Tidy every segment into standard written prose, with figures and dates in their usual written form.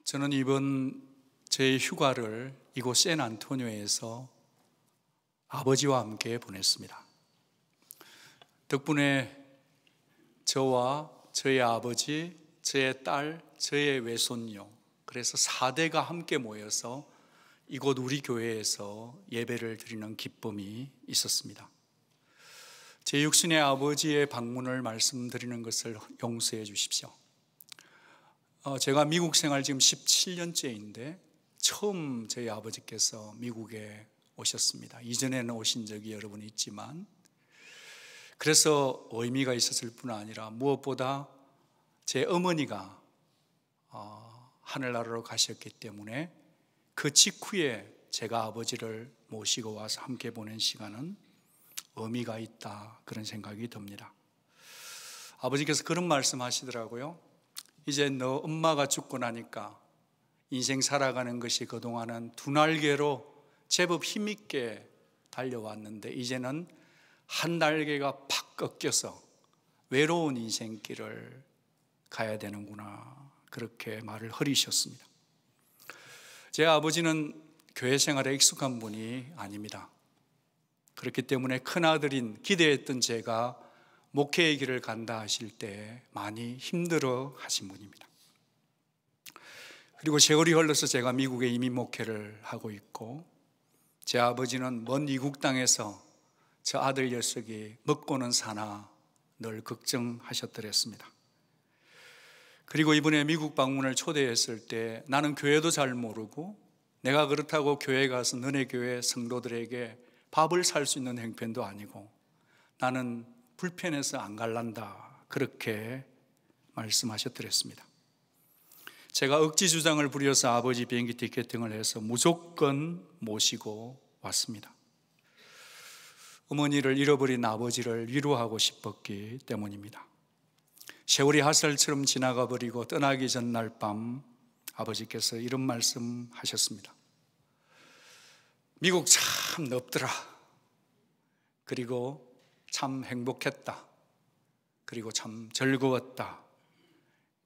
저는 이번 제 휴가를 이곳 샌안토니오에서 아버지와 함께 보냈습니다. 덕분에 저와 저의 아버지, 저의 딸, 저의 외손녀, 그래서 4대가 함께 모여서 이곳 우리 교회에서 예배를 드리는 기쁨이 있었습니다. 제 육신의 아버지의 방문을 말씀드리는 것을 용서해 주십시오. 제가 미국 생활 지금 17년째인데 처음 저희 아버지께서 미국에 오셨습니다. 이전에는 오신 적이 여러 번 있지만, 그래서 의미가 있었을 뿐 아니라 무엇보다 제 어머니가 하늘나라로 가셨기 때문에 그 직후에 제가 아버지를 모시고 와서 함께 보낸 시간은 의미가 있다, 그런 생각이 듭니다. 아버지께서 그런 말씀 하시더라고요. 이제 너 엄마가 죽고 나니까 인생 살아가는 것이 그동안은 두 날개로 제법 힘있게 달려왔는데 이제는 한 날개가 팍 꺾여서 외로운 인생길을 가야 되는구나, 그렇게 말을 흐리셨습니다. 제 아버지는 교회 생활에 익숙한 분이 아닙니다. 그렇기 때문에 큰아들인 기대했던 제가 목회의 길을 간다 하실 때 많이 힘들어 하신 분입니다. 그리고 세월이 흘러서 제가 미국에 이민 목회를 하고 있고, 제 아버지는 먼 이국 땅에서 저 아들 녀석이 먹고는 사나 늘 걱정하셨더랬습니다. 그리고 이번에 미국 방문을 초대했을 때 나는 교회도 잘 모르고 내가 그렇다고 교회 가서 너네 교회 성도들에게 밥을 살 수 있는 형편도 아니고 나는 불편해서 안 갈란다, 그렇게 말씀하셨더랬습니다. 제가 억지 주장을 부려서 아버지 비행기 티켓팅을 해서 무조건 모시고 왔습니다. 어머니를 잃어버린 아버지를 위로하고 싶었기 때문입니다. 세월이 핫살처럼 지나가 버리고 떠나기 전날 밤 아버지께서 이런 말씀 하셨습니다. 미국 참 넓더라. 그리고 참 행복했다. 그리고 참 즐거웠다.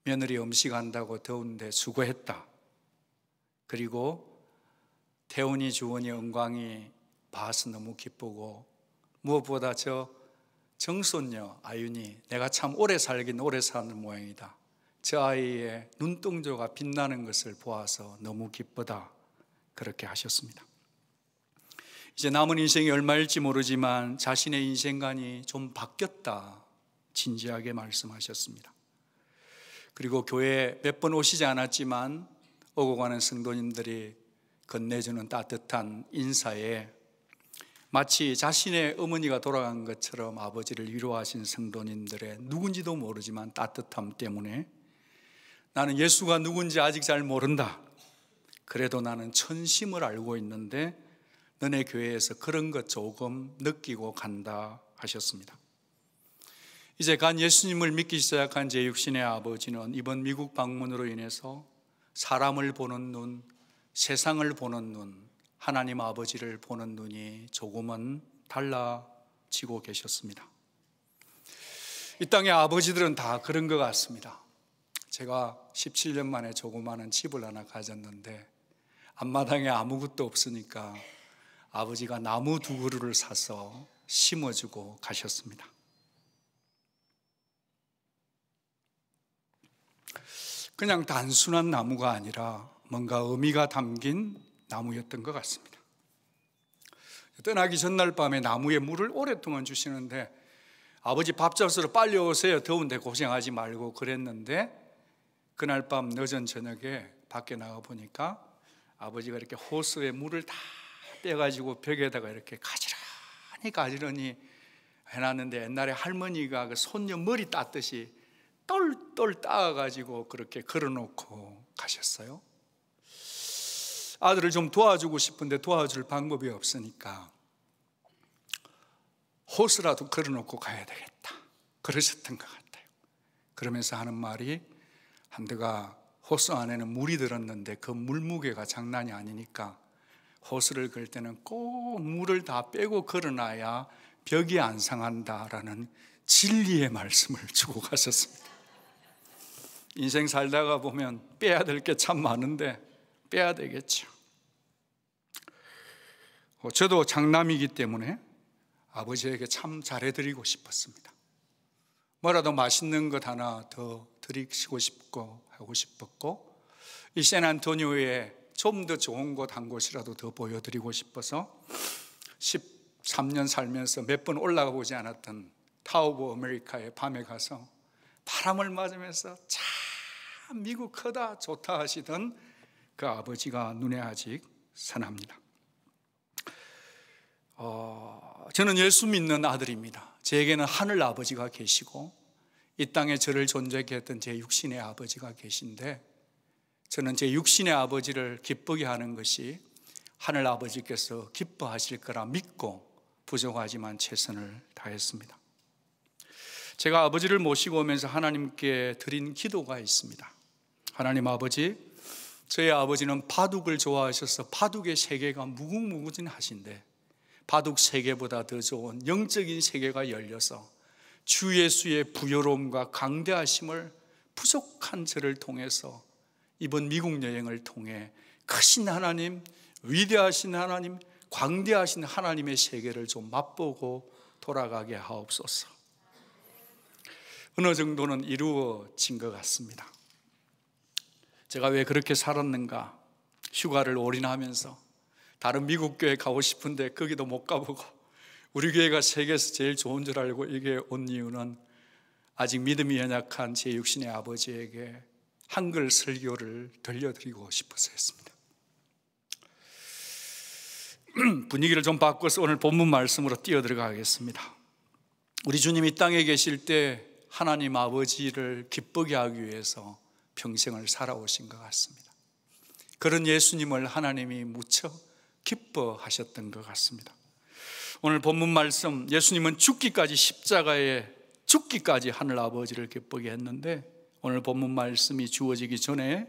며느리 음식한다고 더운데 수고했다. 그리고 태훈이, 주원이, 은광이 봐서 너무 기쁘고, 무엇보다 저 정손녀 아윤이 내가 참 오래 살긴 오래 사는 모양이다. 저 아이의 눈동자가 빛나는 것을 보아서 너무 기쁘다, 그렇게 하셨습니다. 이제 남은 인생이 얼마일지 모르지만 자신의 인생관이 좀 바뀌었다, 진지하게 말씀하셨습니다. 그리고 교회에 몇 번 오시지 않았지만 오고 가는 성도님들이 건네주는 따뜻한 인사에 마치 자신의 어머니가 돌아간 것처럼 아버지를 위로하신 성도님들의 누군지도 모르지만 따뜻함 때문에 나는 예수가 누군지 아직 잘 모른다. 그래도 나는 천심을 알고 있는데 너네 교회에서 그런 것 조금 느끼고 간다 하셨습니다. 이제 간 예수님을 믿기 시작한 제 육신의 아버지는 이번 미국 방문으로 인해서 사람을 보는 눈, 세상을 보는 눈, 하나님 아버지를 보는 눈이 조금은 달라지고 계셨습니다. 이 땅의 아버지들은 다 그런 것 같습니다. 제가 17년 만에 조그마한 집을 하나 가졌는데 앞마당에 아무것도 없으니까 아버지가 나무 2그루를 사서 심어주고 가셨습니다. 그냥 단순한 나무가 아니라 뭔가 의미가 담긴 나무였던 것 같습니다. 떠나기 전날 밤에 나무에 물을 오랫동안 주시는데 아버지 밥 잡수러 빨리 오세요, 더운데 고생하지 말고 그랬는데, 그날 밤 늦은 저녁에 밖에 나가 보니까 아버지가 이렇게 호스에 물을 다 빼가지고 벽에다가 이렇게 가지런히 해놨는데, 옛날에 할머니가 그 손녀 머리 땄듯이 똘똘 따가지고 그렇게 걸어놓고 가셨어요. 아들을 좀 도와주고 싶은데 도와줄 방법이 없으니까 호스라도 걸어놓고 가야 되겠다, 그러셨던 것 같아요. 그러면서 하는 말이, 한드가 호스 안에는 물이 들었는데 그 물무게가 장난이 아니니까 호스를 걸 때는 꼭 물을 다 빼고 걸어놔야 벽이 안 상한다라는 진리의 말씀을 주고 가셨습니다. 인생 살다가 보면 빼야 될 게 참 많은데 빼야 되겠죠. 저도 장남이기 때문에 아버지에게 참 잘해드리고 싶었습니다. 뭐라도 맛있는 것 하나 더 드리고 싶고 하고 싶었고, 이 샌안토니오에 좀 더 좋은 곳 한 곳이라도 더 보여드리고 싶어서 13년 살면서 몇 번 올라가 보지 않았던 타워 오브 아메리카에 밤에 가서 바람을 맞으면서 참 미국 크다 좋다 하시던 그 아버지가 눈에 아직 선합니다. 저는 예수 믿는 아들입니다. 제게는 하늘 아버지가 계시고 이 땅에 저를 존재케 했던 제 육신의 아버지가 계신데, 저는 제 육신의 아버지를 기쁘게 하는 것이 하늘 아버지께서 기뻐하실 거라 믿고 부족하지만 최선을 다했습니다. 제가 아버지를 모시고 오면서 하나님께 드린 기도가 있습니다. 하나님 아버지, 저희 아버지는 바둑을 좋아하셔서 바둑의 세계가 무궁무진하신데 바둑 세계보다 더 좋은 영적인 세계가 열려서 주 예수의 부요로움과 강대하심을 부족한 저를 통해서 이번 미국 여행을 통해 크신 하나님, 위대하신 하나님, 광대하신 하나님의 세계를 좀 맛보고 돌아가게 하옵소서. 어느 정도는 이루어진 것 같습니다. 제가 왜 그렇게 살았는가? 휴가를 올인하면서 다른 미국 교회 가고 싶은데 거기도 못 가보고 우리 교회가 세계에서 제일 좋은 줄 알고 여기에 온 이유는 아직 믿음이 연약한 제 육신의 아버지에게 한글 설교를 들려드리고 싶어서였습니다. 분위기를 좀 바꿔서 오늘 본문 말씀으로 뛰어들어가겠습니다. 우리 주님 이 땅에 계실 때 하나님 아버지를 기쁘게 하기 위해서 평생을 살아오신 것 같습니다. 그런 예수님을 하나님이 무척 기뻐하셨던 것 같습니다. 오늘 본문 말씀, 예수님은 죽기까지 십자가에 죽기까지 하늘 아버지를 기쁘게 했는데, 오늘 본문 말씀이 주어지기 전에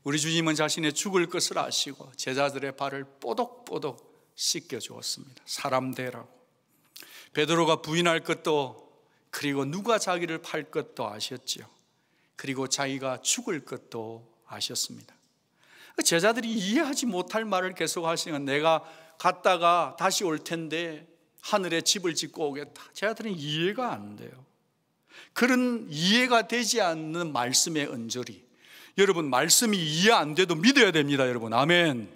우리 주님은 자신의 죽을 것을 아시고 제자들의 발을 뽀독뽀독 씻겨 주었습니다. 사람 되라고. 베드로가 부인할 것도, 그리고 누가 자기를 팔 것도 아셨죠. 그리고 자기가 죽을 것도 아셨습니다. 제자들이 이해하지 못할 말을 계속 하시는, 내가 갔다가 다시 올 텐데 하늘에 집을 짓고 오겠다. 제자들은 이해가 안 돼요. 그런 이해가 되지 않는 말씀의 언저리, 여러분, 말씀이 이해 안 돼도 믿어야 됩니다, 여러분. 아멘.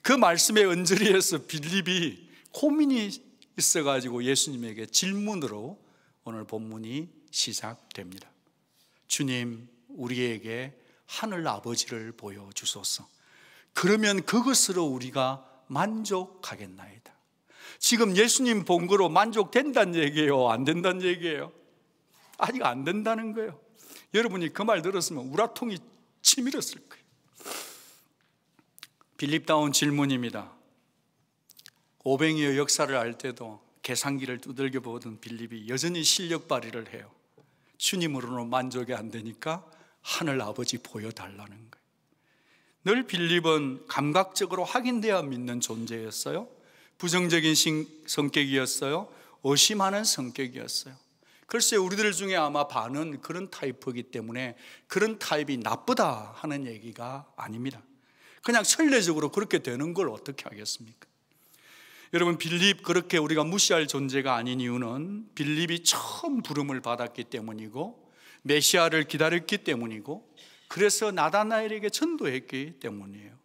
그 말씀의 언저리에서 빌립이 고민이 있어가지고 예수님에게 질문으로 오늘 본문이 시작됩니다. 주님, 우리에게 하늘 아버지를 보여주소서. 그러면 그것으로 우리가 만족하겠나이다. 지금 예수님 본 거로 만족된다는 얘기예요? 안 된다는 얘기예요? 아직 안 된다는 거예요. 여러분이 그 말 들었으면 우라통이 치밀었을 거예요. 빌립다운 질문입니다. 오병이어 역사를 알 때도 계산기를 두들겨 보던 빌립이 여전히 실력 발휘를 해요. 주님으로는 만족이 안 되니까 하늘 아버지 보여달라는 거예요. 늘 빌립은 감각적으로 확인돼야 믿는 존재였어요. 부정적인 성격이었어요. 의심하는 성격이었어요. 글쎄, 우리들 중에 아마 반은 그런 타입이기 때문에 그런 타입이 나쁘다 하는 얘기가 아닙니다. 그냥 선례적으로 그렇게 되는 걸 어떻게 하겠습니까? 여러분, 빌립 그렇게 우리가 무시할 존재가 아닌 이유는 빌립이 처음 부름을 받았기 때문이고 메시아를 기다렸기 때문이고 그래서 나다나엘에게 전도했기 때문이에요.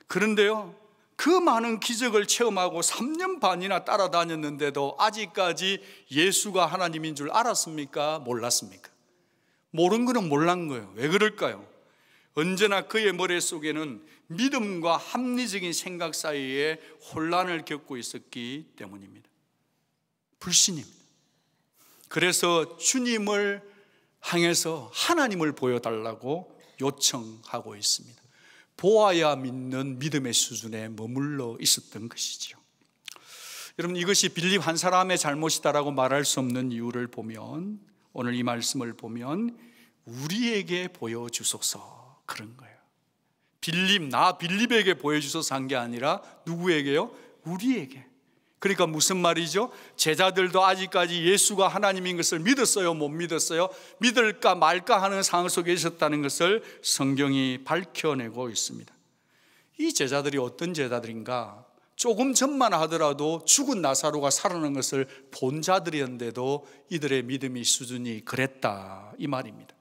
그런데요, 그 많은 기적을 체험하고 3년 반이나 따라다녔는데도 아직까지 예수가 하나님인 줄 알았습니까? 몰랐습니까? 모르는 거는 몰란 거예요. 왜 그럴까요? 언제나 그의 머릿속에는 믿음과 합리적인 생각 사이에 혼란을 겪고 있었기 때문입니다. 불신입니다. 그래서 주님을 향해서 하나님을 보여달라고 요청하고 있습니다. 보아야 믿는 믿음의 수준에 머물러 있었던 것이죠. 여러분, 이것이 빌립 한 사람의 잘못이다라고 말할 수 없는 이유를 보면, 오늘 이 말씀을 보면 우리에게 보여주소서 그런 거예요. 빌립, 나 빌립에게 보여주소서 한 게 아니라 누구에게요? 우리에게. 그러니까 무슨 말이죠? 제자들도 아직까지 예수가 하나님인 것을 믿었어요? 못 믿었어요? 믿을까 말까 하는 상황 속에 있었다는 것을 성경이 밝혀내고 있습니다. 이 제자들이 어떤 제자들인가? 조금 전만 하더라도 죽은 나사로가 살아난 것을 본 자들이었는데도 이들의 믿음의 수준이 그랬다, 이 말입니다.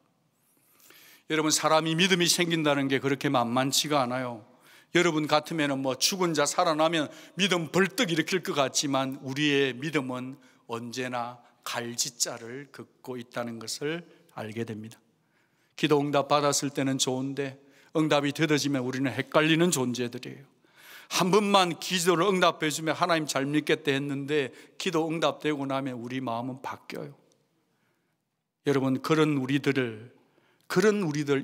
여러분, 사람이 믿음이 생긴다는 게 그렇게 만만치가 않아요. 여러분 같으면 죽은 자 살아나면 믿음 벌떡 일으킬 것 같지만 우리의 믿음은 언제나 갈짓자를 긋고 있다는 것을 알게 됩니다. 기도 응답 받았을 때는 좋은데 응답이 더뎌지면 우리는 헷갈리는 존재들이에요. 한 번만 기도를 응답해 주면 하나님 잘 믿겠다 했는데 기도 응답되고 나면 우리 마음은 바뀌어요. 여러분, 그런 우리들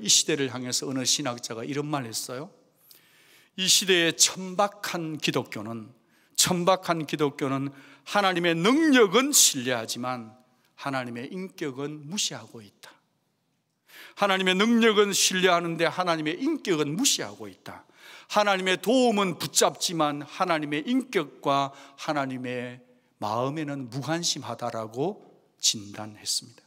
이 시대를 향해서 어느 신학자가 이런 말 했어요. 이 시대의 천박한 기독교는 하나님의 능력은 신뢰하지만 하나님의 인격은 무시하고 있다. 하나님의 능력은 신뢰하는데 하나님의 인격은 무시하고 있다. 하나님의 도움은 붙잡지만 하나님의 인격과 하나님의 마음에는 무관심하다라고 진단했습니다.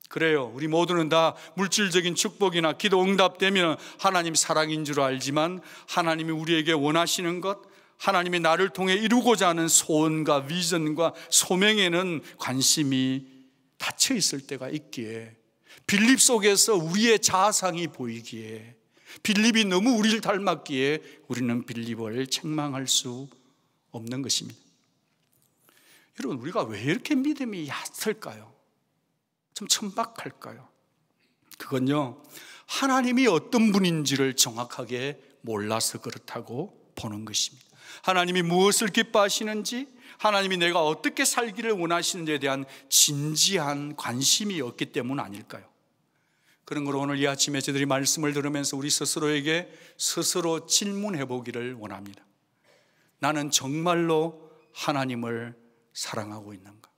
그래요. 우리 모두는 다 물질적인 축복이나 기도 응답되면 하나님 사랑인 줄 알지만 하나님이 우리에게 원하시는 것, 하나님이 나를 통해 이루고자 하는 소원과 비전과 소명에는 관심이 닫혀 있을 때가 있기에, 빌립 속에서 우리의 자아상이 보이기에, 빌립이 너무 우리를 닮았기에 우리는 빌립을 책망할 수 없는 것입니다. 여러분, 우리가 왜 이렇게 믿음이 얕을까요? 좀 천박할까요? 그건요, 하나님이 어떤 분인지를 정확하게 몰라서 그렇다고 보는 것입니다. 하나님이 무엇을 기뻐하시는지, 하나님이 내가 어떻게 살기를 원하시는지에 대한 진지한 관심이 없기 때문 아닐까요? 그런 걸 오늘 이 아침에 저희들이 말씀을 들으면서 우리 스스로에게 스스로 질문해 보기를 원합니다. 나는 정말로 하나님을 사랑하고 있는가?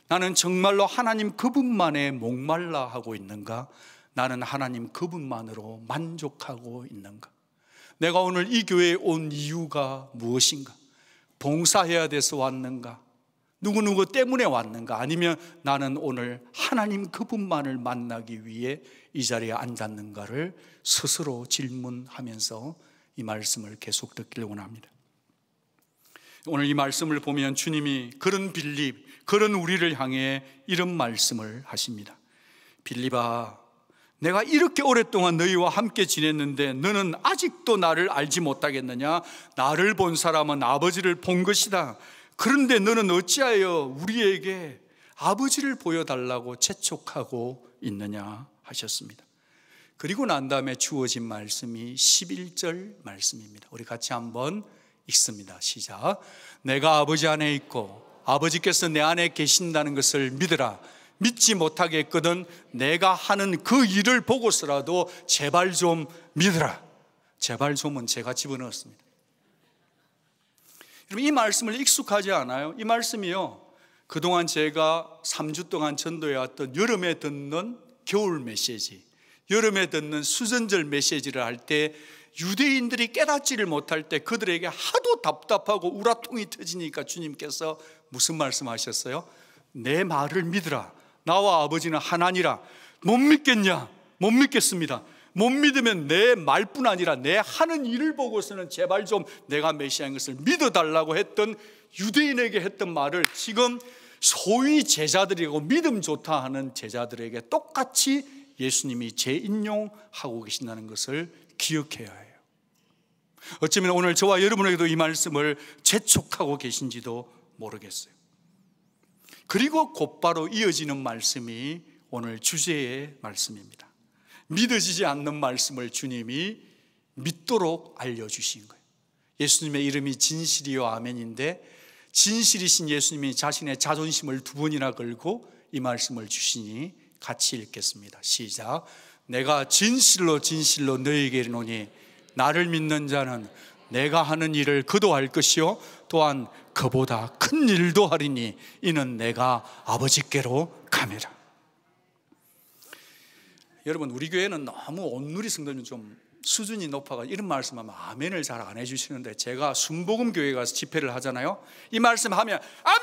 나는 정말로 하나님 그분만에 목말라 하고 있는가? 나는 하나님 그분만으로 만족하고 있는가? 내가 오늘 이 교회에 온 이유가 무엇인가? 봉사해야 돼서 왔는가? 누구누구 때문에 왔는가? 아니면 나는 오늘 하나님 그분만을 만나기 위해 이 자리에 앉았는가를 스스로 질문하면서 이 말씀을 계속 듣기를 원합니다. 오늘 이 말씀을 보면 주님이 그런 빌립, 그런 우리를 향해 이런 말씀을 하십니다. 빌립아, 내가 이렇게 오랫동안 너희와 함께 지냈는데 너는 아직도 나를 알지 못하겠느냐? 나를 본 사람은 아버지를 본 것이다. 그런데 너는 어찌하여 우리에게 아버지를 보여달라고 재촉하고 있느냐 하셨습니다. 그리고 난 다음에 주어진 말씀이 11절 말씀입니다. 우리 같이 한번 읽습니다. 시작. 내가 아버지 안에 있고 아버지께서 내 안에 계신다는 것을 믿으라. 믿지 못하겠거든 내가 하는 그 일을 보고서라도 제발 좀 믿으라. 제발 좀은 제가 집어넣었습니다. 여러분, 이 말씀을 익숙하지 않아요? 이 말씀이요, 그동안 제가 3주 동안 전도해왔던 여름에 듣는 겨울 메시지, 여름에 듣는 수전절 메시지를 할 때 유대인들이 깨닫지를 못할 때 그들에게 하도 답답하고 우라통이 터지니까 주님께서 무슨 말씀하셨어요? 내 말을 믿으라. 나와 아버지는 하나니라. 못 믿겠냐? 못 믿겠습니다. 못 믿으면 내 말뿐 아니라 내 하는 일을 보고서는 제발 좀 내가 메시아인 것을 믿어달라고 했던 유대인에게 했던 말을 지금 소위 제자들이고 믿음 좋다 하는 제자들에게 똑같이 예수님이 재인용하고 계신다는 것을 기억해야 해요. 어쩌면 오늘 저와 여러분에게도 이 말씀을 재촉하고 계신지도 모르겠어요. 그리고 곧바로 이어지는 말씀이 오늘 주제의 말씀입니다. 믿어지지 않는 말씀을 주님이 믿도록 알려주신 거예요. 예수님의 이름이 진실이요 아멘인데 진실이신 예수님이 자신의 자존심을 2번이나 걸고 이 말씀을 주시니 같이 읽겠습니다. 시작. 내가 진실로 진실로 너희에게 이르노니 나를 믿는 자는 내가 하는 일을 그도 할 것이요 또한 그보다 큰 일도 하리니 이는 내가 아버지께로 가매라. 여러분, 우리 교회는 너무 온누리 성도님 좀 수준이 높아가지고 이런 말씀하면 아멘을 잘 안 해주시는데, 제가 순복음 교회 가서 집회를 하잖아요. 이 말씀하면 아멘!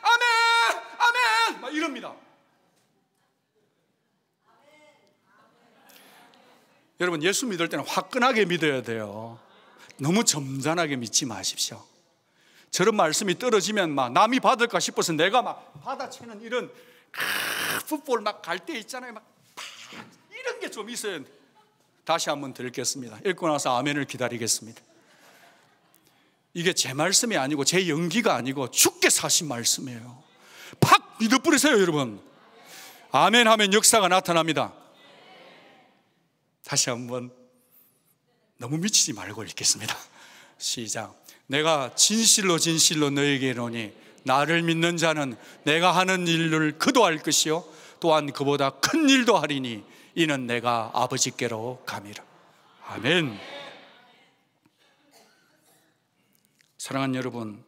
아멘! 아멘! 막 이럽니다. 여러분, 예수 믿을 때는 화끈하게 믿어야 돼요. 너무 점잖하게 믿지 마십시오. 저런 말씀이 떨어지면 막 남이 받을까 싶어서 내가 막 받아채는 이런 풋볼 막 갈 때 있잖아요. 막 이런 게 좀 있어요. 다시 한번 드리겠습니다. 읽고 나서 아멘을 기다리겠습니다. 이게 제 말씀이 아니고 제 연기가 아니고 주께 사신 말씀이에요. 팍 믿어버리세요, 여러분. 아멘 하면 역사가 나타납니다. 다시 한번 너무 미치지 말고 읽겠습니다. 시작. 내가 진실로 진실로 너에게 이르노니 나를 믿는 자는 내가 하는 일을 그도 할 것이요 또한 그보다 큰 일도 하리니 이는 내가 아버지께로 감이라. 아멘. 사랑하는 여러분,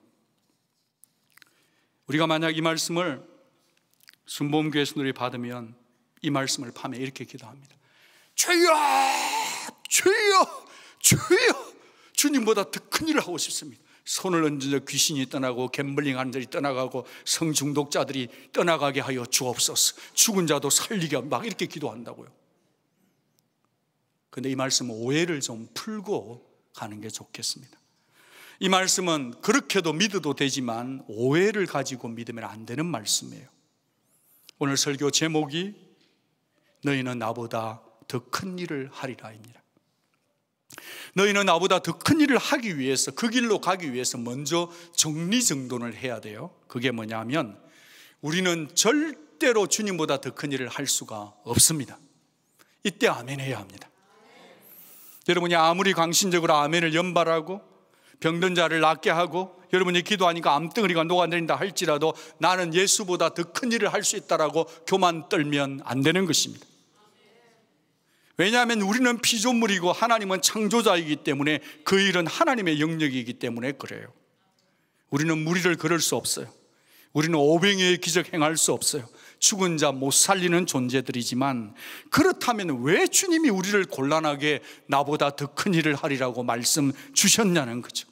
우리가 만약 이 말씀을 순복음교회 성도들이 받으면 이 말씀을 밤에 이렇게 기도합니다. 주여! 주여! 주여! 주님보다 더 큰 일을 하고 싶습니다. 손을 얹은 귀신이 떠나고 갬블링하는 자들이 떠나가고 성중독자들이 떠나가게 하여 주옵소서. 죽은 자도 살리게 하고 막 이렇게 기도한다고요. 그런데 이 말씀은 오해를 좀 풀고 가는 게 좋겠습니다. 이 말씀은 그렇게도 믿어도 되지만 오해를 가지고 믿으면 안 되는 말씀이에요. 오늘 설교 제목이 너희는 나보다 더 큰 일을 하리라입니다. 너희는 나보다 더 큰 일을 하기 위해서, 그 길로 가기 위해서 먼저 정리정돈을 해야 돼요. 그게 뭐냐면 우리는 절대로 주님보다 더 큰 일을 할 수가 없습니다. 이때 아멘 해야 합니다. 여러분이 아무리 강신적으로 아멘을 연발하고 병든 자를 낫게 하고 여러분이 기도하니까 암덩어리가 녹아내린다 할지라도 나는 예수보다 더 큰 일을 할 수 있다라고 교만 떨면 안 되는 것입니다. 왜냐하면 우리는 피조물이고 하나님은 창조자이기 때문에 그 일은 하나님의 영역이기 때문에 그래요. 우리는 무리를 걸을 수 없어요. 우리는 오병이의 기적 행할 수 없어요. 죽은 자 못 살리는 존재들이지만, 그렇다면 왜 주님이 우리를 곤란하게 나보다 더 큰 일을 하리라고 말씀 주셨냐는 거죠.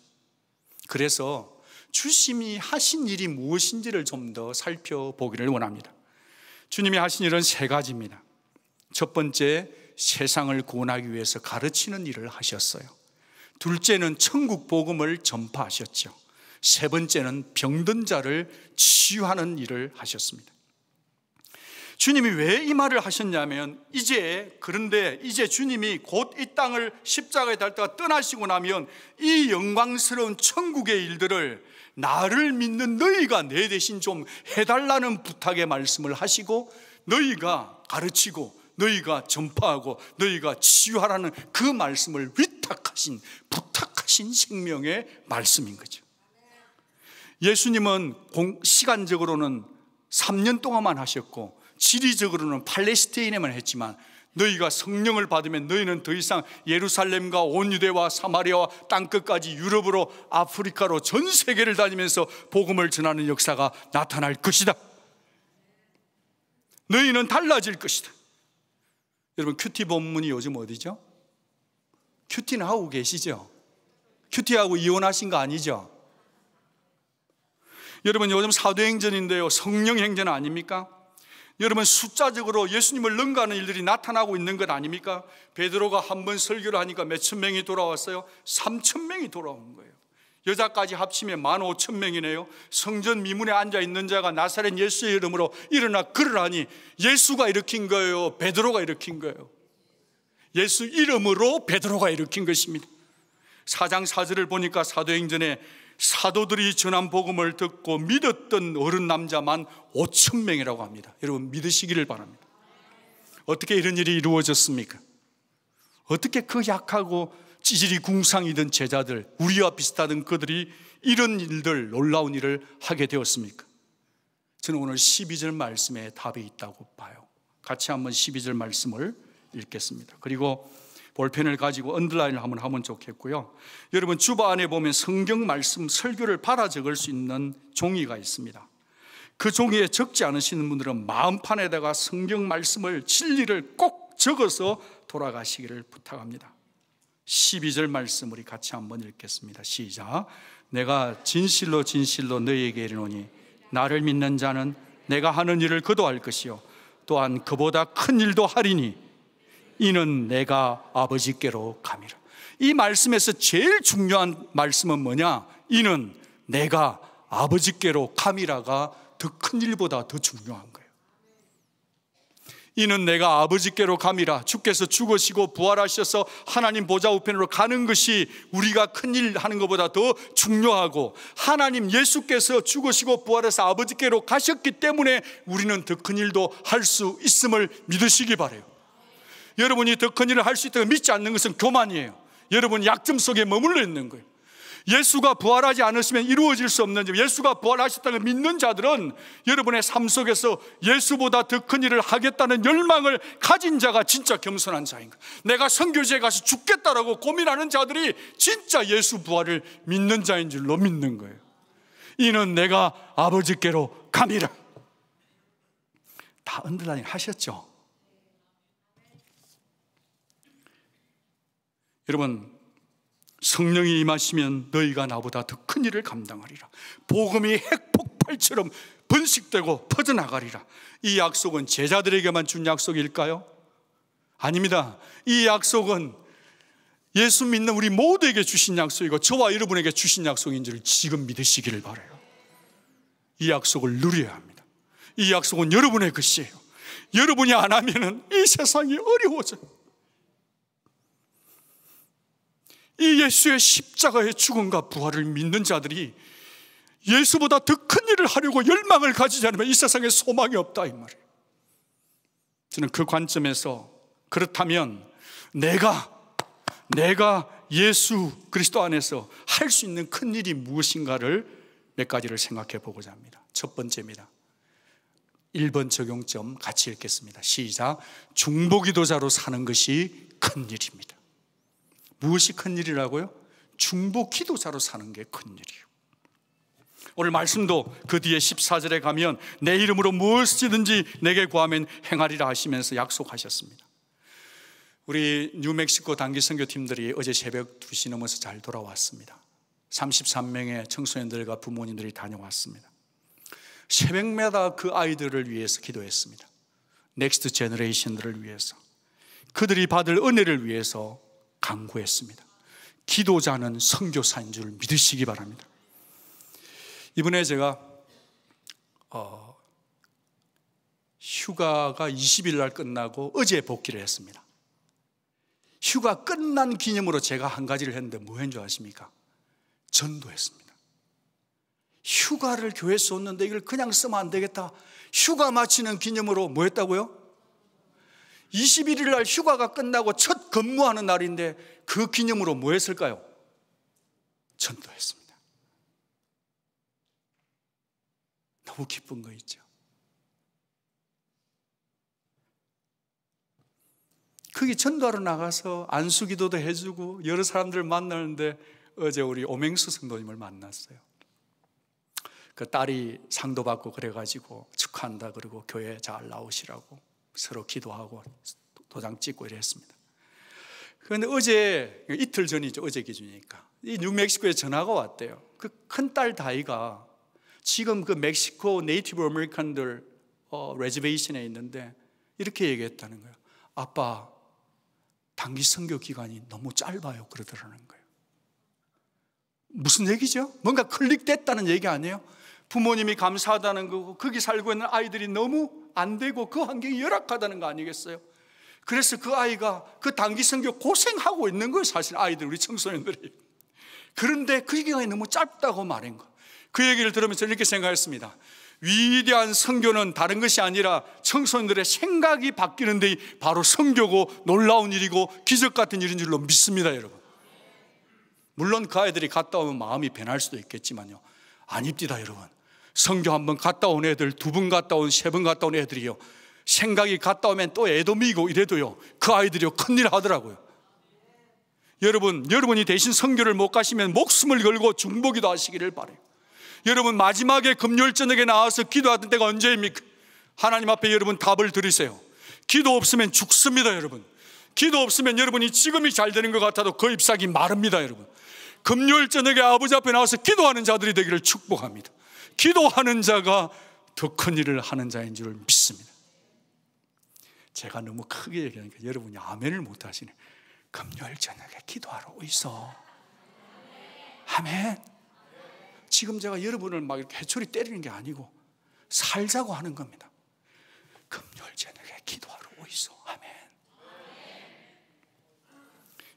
그래서 주님이 하신 일이 무엇인지를 좀 더 살펴보기를 원합니다. 주님이 하신 일은 세 가지입니다. 첫 번째, 세상을 구원하기 위해서 가르치는 일을 하셨어요. 둘째는 천국 복음을 전파하셨죠. 세 번째는 병든 자를 치유하는 일을 하셨습니다. 주님이 왜 이 말을 하셨냐면, 그런데 이제 주님이 곧 이 땅을 십자가에 달다가 떠나시고 나면 이 영광스러운 천국의 일들을 나를 믿는 너희가 내 대신 좀 해달라는 부탁의 말씀을 하시고, 너희가 가르치고 너희가 전파하고 너희가 치유하라는 그 말씀을 부탁하신 생명의 말씀인 거죠. 예수님은 시간적으로는 3년 동안만 하셨고 지리적으로는 팔레스타인에만 했지만, 너희가 성령을 받으면 너희는 더 이상 예루살렘과 온 유대와 사마리아와 땅끝까지 유럽으로 아프리카로 전 세계를 다니면서 복음을 전하는 역사가 나타날 것이다. 너희는 달라질 것이다. 여러분, 큐티 본문이 요즘 어디죠? 큐티는 하고 계시죠? 큐티하고 이혼하신 거 아니죠? 여러분, 요즘 사도행전인데요, 성령행전 아닙니까? 여러분, 숫자적으로 예수님을 능가하는 일들이 나타나고 있는 것 아닙니까? 베드로가 한 번 설교를 하니까 몇천 명이 돌아왔어요? 3천 명이 돌아온 거예요. 여자까지 합치면 15,000명이네요. 성전 미문에 앉아있는 자가 나사렛 예수의 이름으로 일어나 걸으라니, 예수가 일으킨 거예요? 베드로가 일으킨 거예요? 예수 이름으로 베드로가 일으킨 것입니다. 4장 4절을 보니까 사도행전에 사도들이 전한 복음을 듣고 믿었던 어른 남자만 5,000명이라고 합니다. 여러분, 믿으시기를 바랍니다. 어떻게 이런 일이 이루어졌습니까? 어떻게 그 약하고 찌질이 궁상이던 제자들, 우리와 비슷하던 그들이 이런 일들, 놀라운 일을 하게 되었습니까? 저는 오늘 12절 말씀에 답이 있다고 봐요. 같이 한번 12절 말씀을 읽겠습니다. 그리고 볼펜을 가지고 언더라인을 한번 하면 좋겠고요. 여러분, 주보 안에 보면 성경 말씀 설교를 받아 적을 수 있는 종이가 있습니다. 그 종이에 적지 않으시는 분들은 마음판에다가 성경 말씀을, 진리를 꼭 적어서 돌아가시기를 부탁합니다. 12절 말씀 우리 같이 한번 읽겠습니다. 시작. 내가 진실로 진실로 너희에게 이르노니 나를 믿는 자는 내가 하는 일을 그도 할 것이요 또한 그보다 큰 일도 하리니 이는 내가 아버지께로 감이라. 이 말씀에서 제일 중요한 말씀은 뭐냐? 이는 내가 아버지께로 감이라가 더 큰 일보다 더 중요한 거예요. 이는 내가 아버지께로 감이라. 주께서 죽으시고 부활하셔서 하나님 보좌 우편으로 가는 것이 우리가 큰일 하는 것보다 더 중요하고, 하나님 예수께서 죽으시고 부활해서 아버지께로 가셨기 때문에 우리는 더 큰 일도 할 수 있음을 믿으시기 바라요. 여러분이 더 큰 일을 할 수 있다고 믿지 않는 것은 교만이에요. 여러분 약점 속에 머물러 있는 거예요. 예수가 부활하지 않으시면 이루어질 수 없는 일, 예수가 부활하셨다는 믿는 자들은 여러분의 삶 속에서 예수보다 더 큰 일을 하겠다는 열망을 가진 자가 진짜 겸손한 자인 거예요. 내가 선교지에 가서 죽겠다라고 고민하는 자들이 진짜 예수 부활을 믿는 자인 줄로 믿는 거예요. 이는 내가 아버지께로 감이라. 다 언더라인 하셨죠? 여러분, 성령이 임하시면 너희가 나보다 더 큰 일을 감당하리라. 복음이 핵폭발처럼 번식되고 퍼져나가리라. 이 약속은 제자들에게만 준 약속일까요? 아닙니다. 이 약속은 예수 믿는 우리 모두에게 주신 약속이고 저와 여러분에게 주신 약속인 줄 지금 믿으시기를 바라요. 이 약속을 누려야 합니다. 이 약속은 여러분의 것이에요. 여러분이 안 하면은 이 세상이 어려워져요. 이 예수의 십자가의 죽음과 부활을 믿는 자들이 예수보다 더 큰 일을 하려고 열망을 가지지 않으면 이 세상에 소망이 없다 이 말이에요. 저는 그 관점에서 그렇다면 내가 예수 그리스도 안에서 할 수 있는 큰 일이 무엇인가를 몇 가지를 생각해 보고자 합니다. 첫 번째입니다. 1번 적용점 같이 읽겠습니다. 시작. 중보기도자로 사는 것이 큰 일입니다. 무엇이 큰 일이라고요? 중보기도자로 사는 게 큰 일이에요. 오늘 말씀도 그 뒤에 14절에 가면 내 이름으로 무엇이든지 내게 구하면 행하리라 하시면서 약속하셨습니다. 우리 뉴멕시코 단기 선교팀들이 어제 새벽 2시 넘어서 잘 돌아왔습니다. 33명의 청소년들과 부모님들이 다녀왔습니다. 새벽마다 그 아이들을 위해서 기도했습니다. 넥스트 제너레이션들을 위해서, 그들이 받을 은혜를 위해서 간구했습니다. 기도자는 선교사인 줄 믿으시기 바랍니다. 이번에 제가 휴가가 20일 날 끝나고 어제 복귀를 했습니다. 휴가 끝난 기념으로 제가 한 가지를 했는데 뭐 했는 줄 아십니까? 전도했습니다. 휴가를 교회에서 줬는데 이걸 그냥 쓰면 안 되겠다. 휴가 마치는 기념으로 뭐 했다고요? 21일 날 휴가가 끝나고 첫 근무하는 날인데 그 기념으로 뭐 했을까요? 전도했습니다. 너무 기쁜 거 있죠. 거기 전도하러 나가서 안수기도도 해주고 여러 사람들을 만나는데 어제 우리 오맹수 성도님을 만났어요. 그 딸이 상도 받고 그래가지고 축하한다 그러고 교회 잘 나오시라고 서로 기도하고 도장 찍고 이랬습니다. 그런데 어제, 이틀 전이죠. 어제 기준이니까 이 뉴멕시코에 전화가 왔대요. 그 큰딸 다이가 지금 그 멕시코 네이티브 아메리칸들 레저베이션에 있는데 이렇게 얘기했다는 거예요. 아빠, 단기 선교 기간이 너무 짧아요 그러더라는 거예요. 무슨 얘기죠? 뭔가 클릭됐다는 얘기 아니에요? 부모님이 감사하다는 거고 거기 살고 있는 아이들이 너무 안 되고 그 환경이 열악하다는 거 아니겠어요? 그래서 그 아이가 그 단기 선교 고생하고 있는 거예요. 사실 아이들, 우리 청소년들이. 그런데 그 기간이 너무 짧다고 말한 거. 그 얘기를 들으면서 이렇게 생각했습니다. 위대한 선교는 다른 것이 아니라 청소년들의 생각이 바뀌는 데 바로 선교고 놀라운 일이고 기적 같은 일인 줄로 믿습니다. 여러분, 물론 그 아이들이 갔다 오면 마음이 변할 수도 있겠지만요, 아닙니다. 여러분, 선교 한 번 갔다 온 애들, 2번 갔다 온, 3번 갔다 온 애들이요, 생각이 갔다 오면 또 애도 미고 이래도요, 그 아이들이요 큰일 하더라고요. 여러분이 대신 선교를 못 가시면 목숨을 걸고 중보기도 하시기를 바라요. 여러분, 마지막에 금요일 저녁에 나와서 기도하던 때가 언제입니까? 하나님 앞에 여러분 답을 들으세요. 기도 없으면 죽습니다. 여러분, 기도 없으면 여러분이 지금이 잘 되는 것 같아도 그 잎사귀 마릅니다. 여러분, 금요일 저녁에 아버지 앞에 나와서 기도하는 자들이 되기를 축복합니다. 기도하는 자가 더 큰 일을 하는 자인 줄 믿습니다. 제가 너무 크게 얘기하니까 여러분이 아멘을 못 하시네. 금요일 저녁에 기도하러 있어. 아멘. 지금 제가 여러분을 막 이렇게 해초리 때리는 게 아니고 살자고 하는 겁니다. 금요일 저녁에 기도하러 있어. 아멘.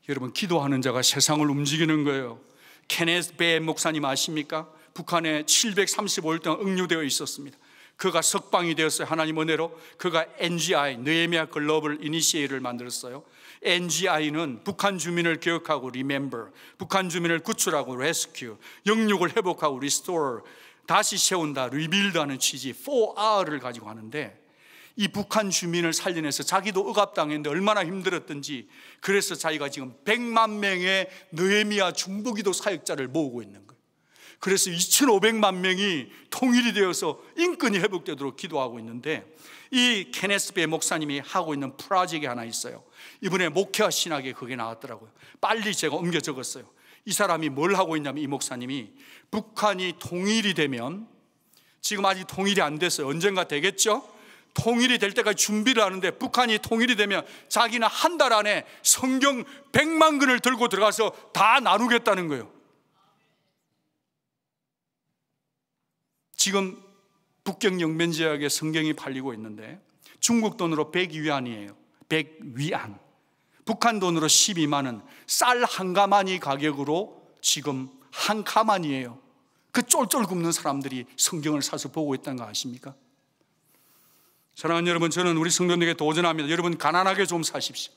여러분, 기도하는 자가 세상을 움직이는 거예요. 케네스 베 목사님 아십니까? 북한에 735일 동안 억류되어 있었습니다. 그가 석방이 되었어요. 하나님 은혜로. 그가 NGI, 느헤미야 글로벌 이니시에이를 만들었어요. NGI는 북한 주민을 기억하고 Remember, 북한 주민을 구출하고 Rescue, 영육을 회복하고 Restore, 다시 세운다, Rebuild하는 취지 4R을 가지고 하는데, 이 북한 주민을 살려내서 자기도 억압당했는데 얼마나 힘들었던지, 그래서 자기가 지금 100만 명의 느헤미야 중보기도 사역자를 모으고 있는 거예요. 그래서 2,500만 명이 통일이 되어서 인권이 회복되도록 기도하고 있는데, 이 케네스 베 목사님이 하고 있는 프로젝트가 하나 있어요. 이번에 목회와 신학에 그게 나왔더라고요. 빨리 제가 옮겨 적었어요. 이 사람이 뭘 하고 있냐면, 이 목사님이 북한이 통일이 되면, 지금 아직 통일이 안 됐어요. 언젠가 되겠죠? 통일이 될 때까지 준비를 하는데, 북한이 통일이 되면 자기는 한 달 안에 성경 100만 권을 들고 들어가서 다 나누겠다는 거예요. 지금 북경 영변지역에 성경이 팔리고 있는데 중국 돈으로 100위안이에요. 100위안. 북한 돈으로 12만 원. 쌀 한 가마니 가격으로 지금 한 가마니예요. 그 쫄쫄 굶는 사람들이 성경을 사서 보고 있다는 거 아십니까? 사랑하는 여러분, 저는 우리 성도님에게 도전합니다. 여러분, 가난하게 좀 사십시오.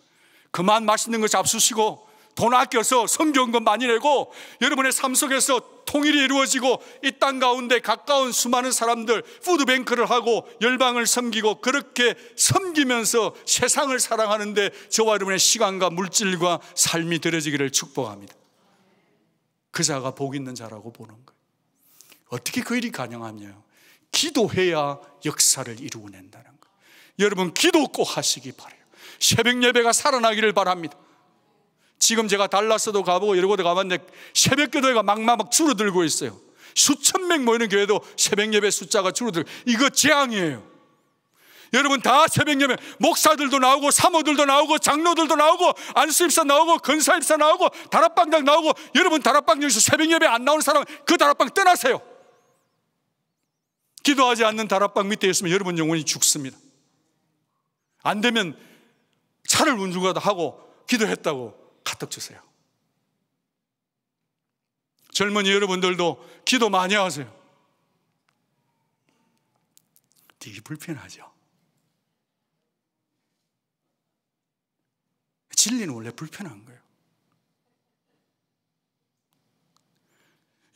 그만 맛있는 거 잡수시고 돈 아껴서 성경금 많이 내고, 여러분의 삶 속에서 통일이 이루어지고 이 땅 가운데 가까운 수많은 사람들 푸드뱅크를 하고 열방을 섬기고, 그렇게 섬기면서 세상을 사랑하는데 저와 여러분의 시간과 물질과 삶이 들어지기를 축복합니다. 그 자가 복 있는 자라고 보는 거예요. 어떻게 그 일이 가능하냐? 기도해야 역사를 이루어낸다는 거예요. 여러분, 기도 꼭 하시기 바라요. 새벽 예배가 살아나기를 바랍니다. 지금 제가 달라스도 가보고 여러 곳에 가봤는데 새벽 기도회가 막 줄어들고 있어요. 수천 명 모이는 교회도 새벽 예배 숫자가 줄어들고, 이거 재앙이에요. 여러분, 다 새벽 예배, 목사들도 나오고 사모들도 나오고 장로들도 나오고 안수입사 나오고 건사입사 나오고 다락방장 나오고, 여러분 다락방장에서 새벽 예배 안 나오는 사람 그 다락방 떠나세요. 기도하지 않는 다락방 밑에 있으면 여러분 영혼이 죽습니다. 안 되면 차를 운전하다 하고 기도했다고 카톡 주세요. 젊은이 여러분들도 기도 많이 하세요. 되게 불편하죠. 진리는 원래 불편한 거예요.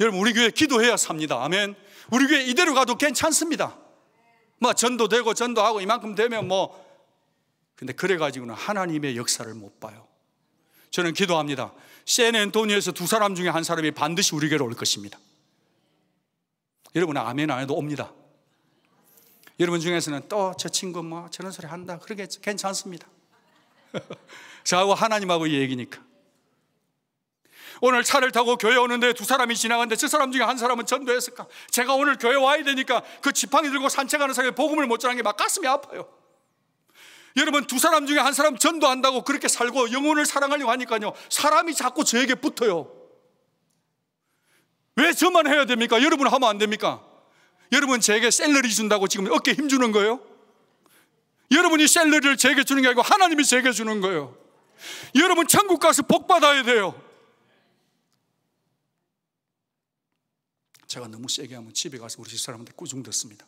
여러분, 우리 교회 기도해야 삽니다. 아멘. 우리 교회 이대로 가도 괜찮습니다. 뭐 전도되고 전도하고 이만큼 되면 근데 그래가지고는 하나님의 역사를 못 봐요. 저는 기도합니다. 샌앤토니오에서 2사람 중에 1사람이 반드시 우리 교회로 올 것입니다. 여러분, 아멘 안 해도 옵니다. 여러분 중에서는 또 저 친구 저런 소리 한다, 그러게 괜찮습니다. 저하고 하나님하고 이 얘기니까. 오늘 차를 타고 교회 오는데 2사람이 지나가는데 저 사람 중에 1사람은 전도했을까? 제가 오늘 교회 와야 되니까 그 지팡이 들고 산책하는 사람이 복음을 못 전하는 게 막 가슴이 아파요. 여러분, 2사람 중에 1사람 전도한다고 그렇게 살고 영혼을 사랑하려고 하니까요, 사람이 자꾸 저에게 붙어요. 왜 저만 해야 됩니까? 여러분 하면 안 됩니까? 여러분, 제게 샐러리 준다고 지금 어깨에 힘주는 거예요? 여러분이 샐러리를 제게 주는 게 아니고 하나님이 제게 주는 거예요. 여러분, 천국 가서 복 받아야 돼요. 제가 너무 세게 하면 집에 가서 우리 집사람한테 꾸중 듣습니다.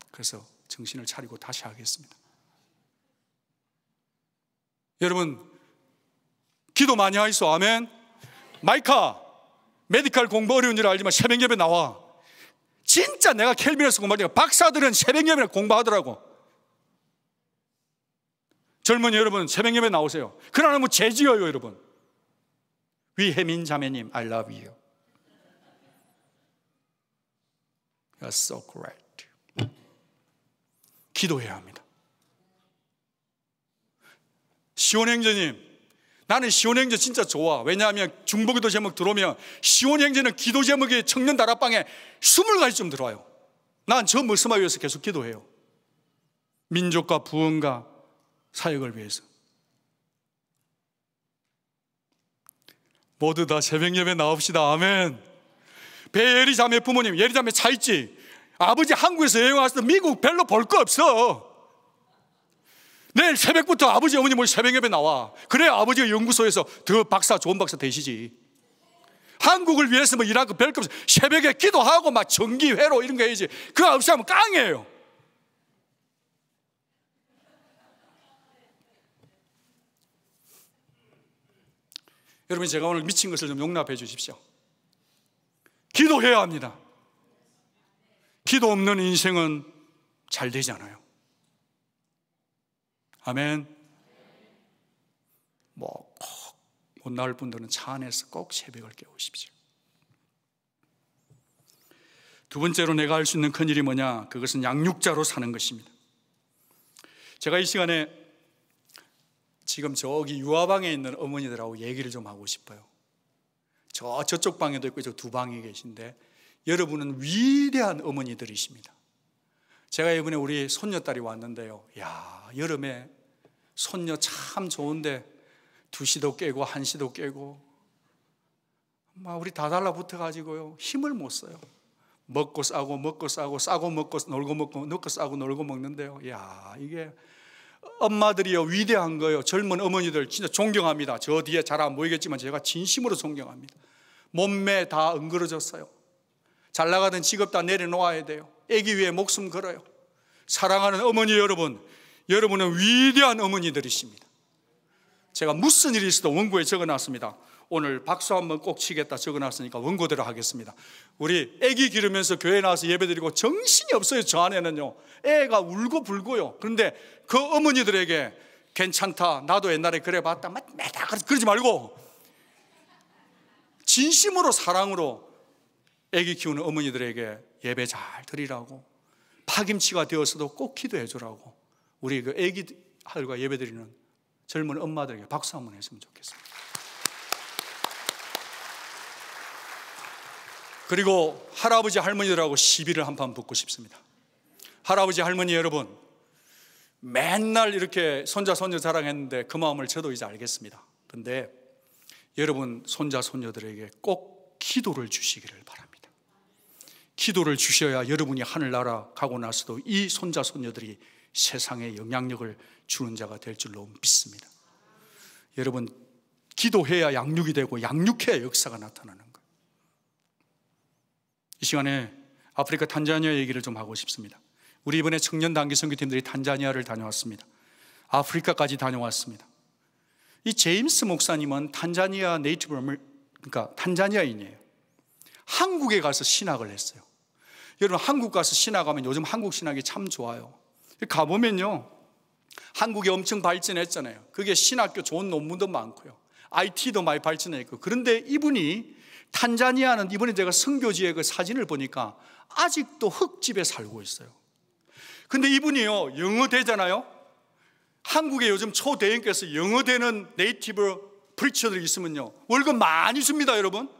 그래서 정신을 차리고 다시 하겠습니다. 여러분, 기도 많이 하이소. 아멘. 마이카, 메디칼 공부 어려운 줄 알지만 새벽 예배 나와. 진짜 내가 켈빈에서 공부하니까 박사들은 새벽 예배 공부하더라고. 젊은이 여러분, 새벽 예배 나오세요. 그러나 죄지어요. 여러분, 위혜민 자매님, I love you. You're so great. 기도해야 합니다. 시온행제님, 나는 시온행제 진짜 좋아. 왜냐하면 중보기도 제목 들어오면 시온행제는 기도 제목이 청년 다락방에 20가지쯤 들어와요. 난 저 말씀을 위해서 계속 기도해요. 민족과 부흥과 사역을 위해서. 모두 다 새벽 예배 나옵시다. 아멘. 배예리 자매 부모님, 예리 자매 차 있지? 아버지 한국에서 여행 와서 미국 별로 볼 거 없어. 내일 새벽부터 아버지 어머니 모두 새벽 예배 나와. 그래야 아버지가 연구소에서 더 박사, 좋은 박사 되시지. 한국을 위해서 뭐 일할 거 별거 없어. 새벽에 기도하고 막 정기회로 이런 거 해야지. 그거 없이 하면 깡이에요. 여러분, 제가 오늘 미친 것을 좀 용납해 주십시오. 기도해야 합니다. 기도 없는 인생은 잘 되지 않아요. 아멘. 뭐 꼭 못 나올 분들은 차 안에서 꼭 새벽을 깨우십시오. 두 번째로 내가 할 수 있는 큰 일이 뭐냐? 그것은 양육자로 사는 것입니다. 제가 이 시간에 지금 저기 유아방에 있는 어머니들하고 얘기를 좀 하고 싶어요. 저쪽 방에도 있고 저 두 방에 계신데 여러분은 위대한 어머니들이십니다. 제가 이번에 우리 손녀딸이 왔는데요, 야, 여름에 손녀 참 좋은데 2시도 깨고 1시도 깨고 막 우리 다 달라붙어가지고요 힘을 못 써요. 먹고 싸고 먹고 싸고 싸고 먹고 놀고 먹고 먹고 싸고 놀고 먹는데요, 야, 이게 엄마들이요 위대한 거예요. 젊은 어머니들 진짜 존경합니다. 저 뒤에 잘 안 보이겠지만 제가 진심으로 존경합니다. 몸매 다 엉그러졌어요. 잘 나가던 직업 다 내려놓아야 돼요. 아기 위해 목숨 걸어요. 사랑하는 어머니 여러분, 여러분은 위대한 어머니들이십니다. 제가 무슨 일이 있어도 원고에 적어놨습니다. 오늘 박수 한번 꼭 치겠다 적어놨으니까 원고대로 하겠습니다. 우리 아기 기르면서 교회 나와서 예배드리고 정신이 없어요. 저 안에는요 애가 울고 불고요. 그런데 그 어머니들에게 괜찮다, 나도 옛날에 그래 봤다, 매다 그러지 말고 진심으로 사랑으로 아기 키우는 어머니들에게 예배 잘 드리라고, 파김치가 되어서도 꼭 기도해 주라고 우리 그 아기들과 예배 드리는 젊은 엄마들에게 박수 한번 했으면 좋겠습니다. 그리고 할아버지 할머니들하고 시비를 한판 붙고 싶습니다. 할아버지 할머니 여러분, 맨날 이렇게 손자 손녀 자랑했는데 그 마음을 저도 이제 알겠습니다. 그런데 여러분 손자 손녀들에게 꼭 기도를 주시기를 바랍니다. 기도를 주셔야 여러분이 하늘나라 가고 나서도 이 손자 손녀들이 세상에 영향력을 주는 자가 될 줄로 믿습니다. 여러분, 기도해야 양육이 되고 양육해야 역사가 나타나는 거예요. 이 시간에 아프리카 탄자니아 얘기를 좀 하고 싶습니다. 우리 이번에 청년 단기 선교팀들이 탄자니아를 다녀왔습니다. 아프리카까지 다녀왔습니다. 이 제임스 목사님은 탄자니아 네이티브, 그러니까 탄자니아인이에요. 한국에 가서 신학을 했어요. 여러분, 한국 가서 신학하면 요즘 한국 신학이 참 좋아요. 가보면요 한국이 엄청 발전했잖아요. 그게 신학교 좋은 논문도 많고요, IT도 많이 발전했고. 그런데 이분이 탄자니아는 이번에 제가 선교지의 그 사진을 보니까 아직도 흙집에 살고 있어요. 근데 이분이요 영어 되잖아요. 한국에 요즘 초대형께서 영어 되는 네이티브 프리처들이 있으면요 월급 많이 줍니다. 여러분,